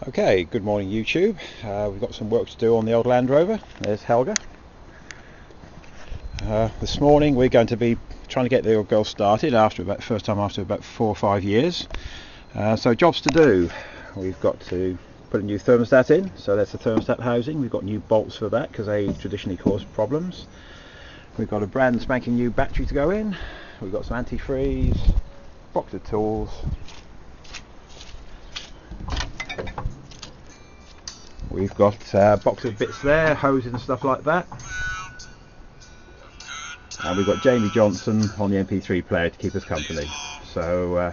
Okay, good morning YouTube. We've got some work to do on the old Land Rover. There's Helga. This morning we're going to be trying to get the old girl started first time after about 4 or 5 years. So jobs to do. We've got to put a new thermostat in, so that's the thermostat housing. We've got new bolts for that because they traditionally cause problems. We've got a brand spanking new battery to go in. We've got some antifreeze, box of tools. We've got a box of bits there, hoses and stuff like that. And we've got Jamie Johnson on the MP3 player to keep us company. So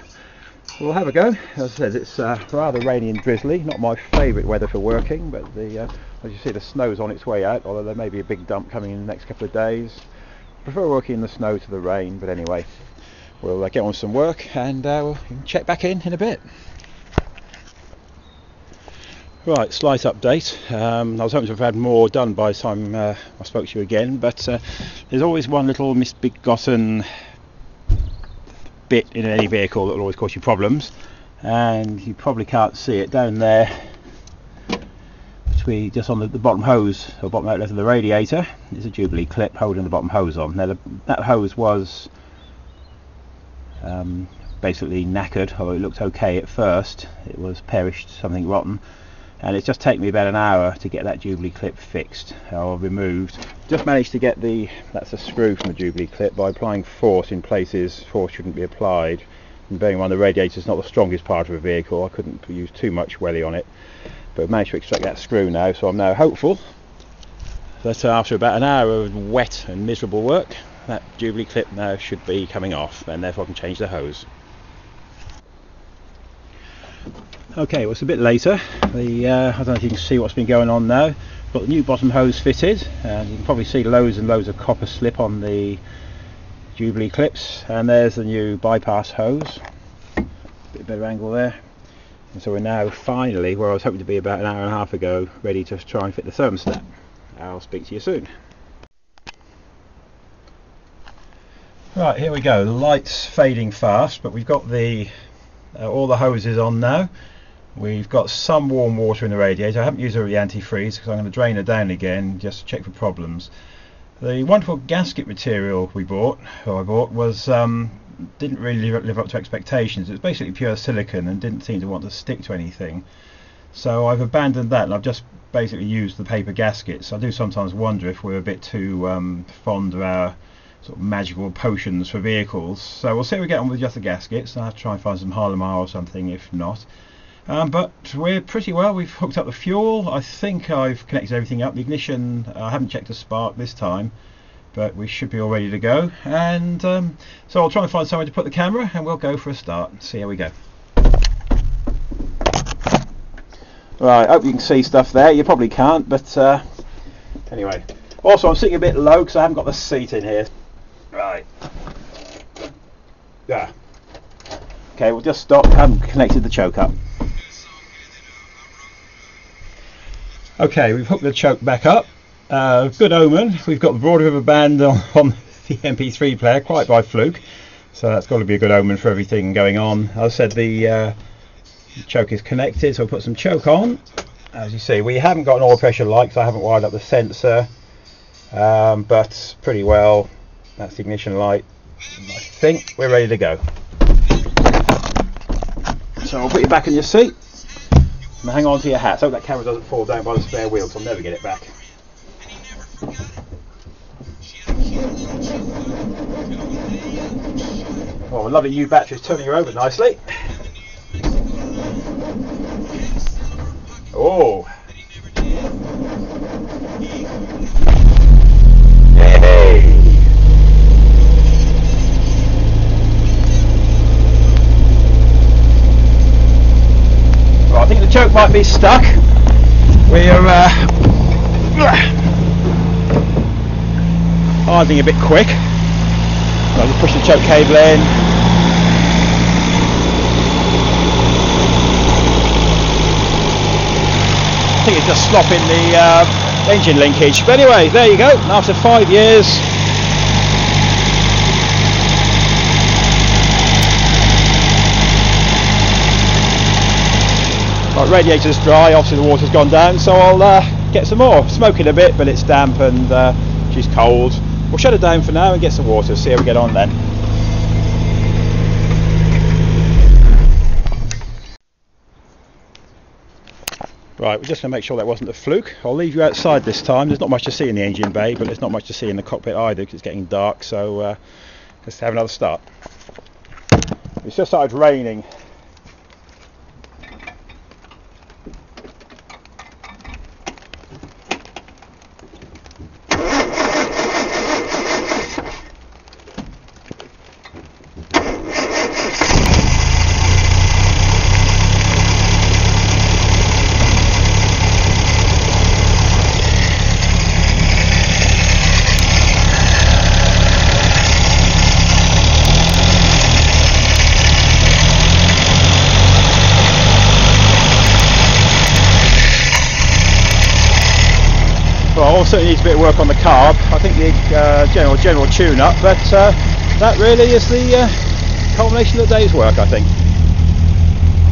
we'll have a go. As I said, it's rather rainy and drizzly, not my favourite weather for working, but as you see, the snow's on its way out, although there may be a big dump coming in the next couple of days. I prefer working in the snow to the rain, but anyway, we'll get on with some work and we'll check back in a bit. Right, slight update. I was hoping to have had more done by the time I spoke to you again, but there's always one little misbegotten bit in any vehicle that will always cause you problems, and you probably can't see it down there between just on the bottom hose or bottom outlet of the radiator. There's a Jubilee clip holding the bottom hose on. Now that hose was basically knackered, or it looked okay at first. It was perished, something rotten. And it's just taken me about an hour to get that Jubilee clip fixed or removed. Just managed to get that's a screw from the Jubilee clip by applying force in places force shouldn't be applied. And bearing in mind the radiator is not the strongest part of a vehicle, I couldn't use too much welly on it. But I've managed to extract that screw now, so I'm now hopeful that after about an hour of wet and miserable work, that Jubilee clip now should be coming off, and therefore I can change the hose. Okay, well, it's a bit later. I don't know if you can see what's been going on now. Got the new bottom hose fitted, and you can probably see loads and loads of copper slip on the Jubilee clips. And there's the new bypass hose. Bit better angle there. And so we're now finally where I was hoping to be about an hour and a half ago, ready to try and fit the thermostat. I'll speak to you soon. Right, here we go. The light's fading fast, but we've got all the hoses on now. We've got some warm water in the radiator. I haven't used all the antifreeze because I'm going to drain it down again just to check for problems. The wonderful gasket material I bought was didn't really live up to expectations. It was basically pure silicone and didn't seem to want to stick to anything. So I've abandoned that and I've just basically used the paper gaskets. I do sometimes wonder if we're a bit too fond of our sort of magical potions for vehicles. So we'll see how we get on with just the gaskets. I'll have to try and find some Harlemar or something if not. But we're pretty well. We've hooked up the fuel. I think I've connected everything up. The ignition, I haven't checked the spark this time, but we should be all ready to go. And so I'll try and find somewhere to put the camera and we'll go for a start and see how we go. Right, hope you can see stuff there. You probably can't, but anyway. Also, I'm sitting a bit low because I haven't got the seat in here. Right. Yeah. Okay, we'll just stop. I haven't connected the choke up. Okay, we've hooked the choke back up. Good omen. We've got the Broad River band on the MP3 player, quite by fluke. So that's got to be a good omen for everything going on. As I said, the choke is connected, so I'll put some choke on. As you see, we haven't got an oil pressure light because I haven't wired up the sensor. But pretty well, that's the ignition light. I think we're ready to go. So I'll put you back in your seat. And hang on to your hat. I hope that camera doesn't fall down by the spare wheel, because I'll never get it back. Oh, the lovely new battery is turning her over nicely. Oh. Hey. Well, I think the choke might be stuck. We're hardening a bit quick. I'll just push the choke cable in. I think it's just slopping the engine linkage. But anyway, there you go. After 5 years, Right, radiator's dry, obviously the water's gone down, so I'll get some more. Smoking a bit, but it's damp and she's cold. We'll shut it down for now and get some water, see how we get on then. Right, we're just going to make sure that wasn't a fluke. I'll leave you outside this time. There's not much to see in the engine bay, but there's not much to see in the cockpit either because it's getting dark, so let's have another start. It's just started raining. Certainly needs a bit of work on the carb. I think the general tune-up, but that really is the culmination of the day's work, I think.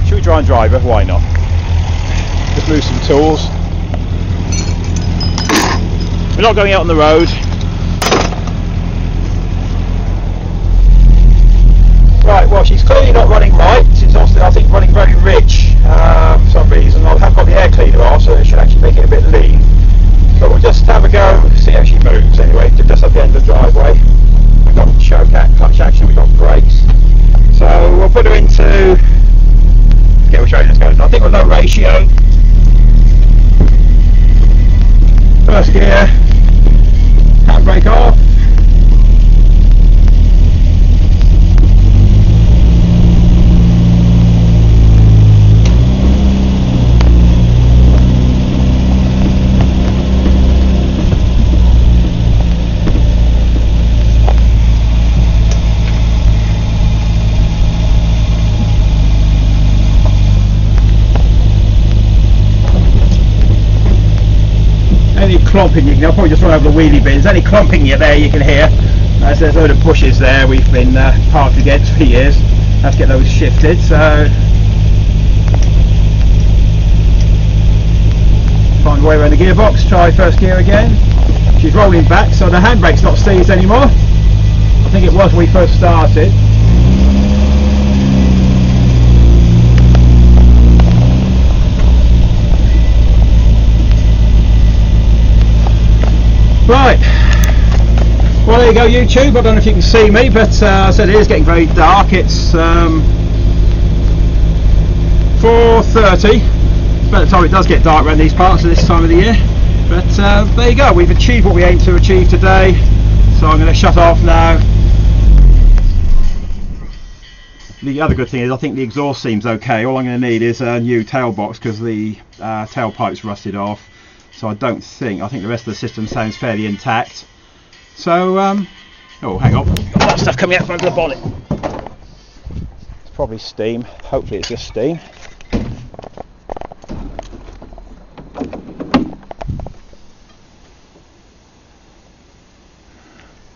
Should we try and drive her? Why not? Just move some tools. We're not going out on the road. Right, well, she's clearly not running right. She's also, I think, running very rich for some reason. I have got the air cleaner off, so it should actually make it a bit lean. But we'll just have a go, see how she moves anyway, just at the end of the driveway. We've got choke clutch action, we've got brakes. So we'll put her into, get which way it's going. I think we're low ratio. First gear, handbrake off. Clomping, I'll probably just run over the wheelie bins. Any clomping there you can hear, as there's a load of bushes there we've been parked against for years. Have to get those shifted, so find a way around the gearbox, try first gear again. She's rolling back, so the handbrake's not seized anymore. I think it was when we first started. Right, well there you go YouTube, I don't know if you can see me, but I said it is getting very dark. It's 4:30, about the time it does get dark around these parts at this time of the year. But there you go, we've achieved what we aimed to achieve today, so I'm going to shut off now. The other good thing is I think the exhaust seems okay. All I'm going to need is a new tail box because the tailpipe's rusted off. So I think the rest of the system sounds fairly intact. So, oh, hang on, got that stuff coming out from under the bonnet. It's probably steam, hopefully it's just steam.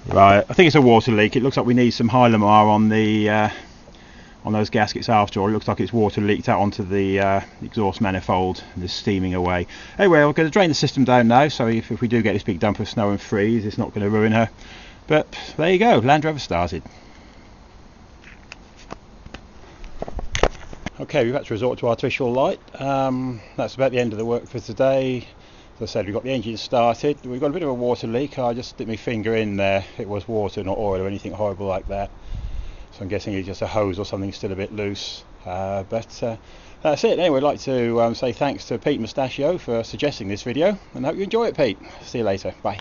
Right, I think it's a water leak. It looks like we need some Hylamar on the on those gaskets after all. It looks like it's water leaked out onto the exhaust manifold and is steaming away. Anyway, we're going to drain the system down now, so if we do get this big dump of snow and freeze, it's not going to ruin her. But there you go, Land Rover started. Okay, we've had to resort to artificial light. That's about the end of the work for today. As I said, we've got the engine started. We've got a bit of a water leak. I just stick my finger in there. It was water, not oil or anything horrible like that. So I'm guessing it's just a hose or something still a bit loose. But that's it. Anyway, I'd like to say thanks to Pete Mustachio for suggesting this video, and hope you enjoy it, Pete. See you later. Bye.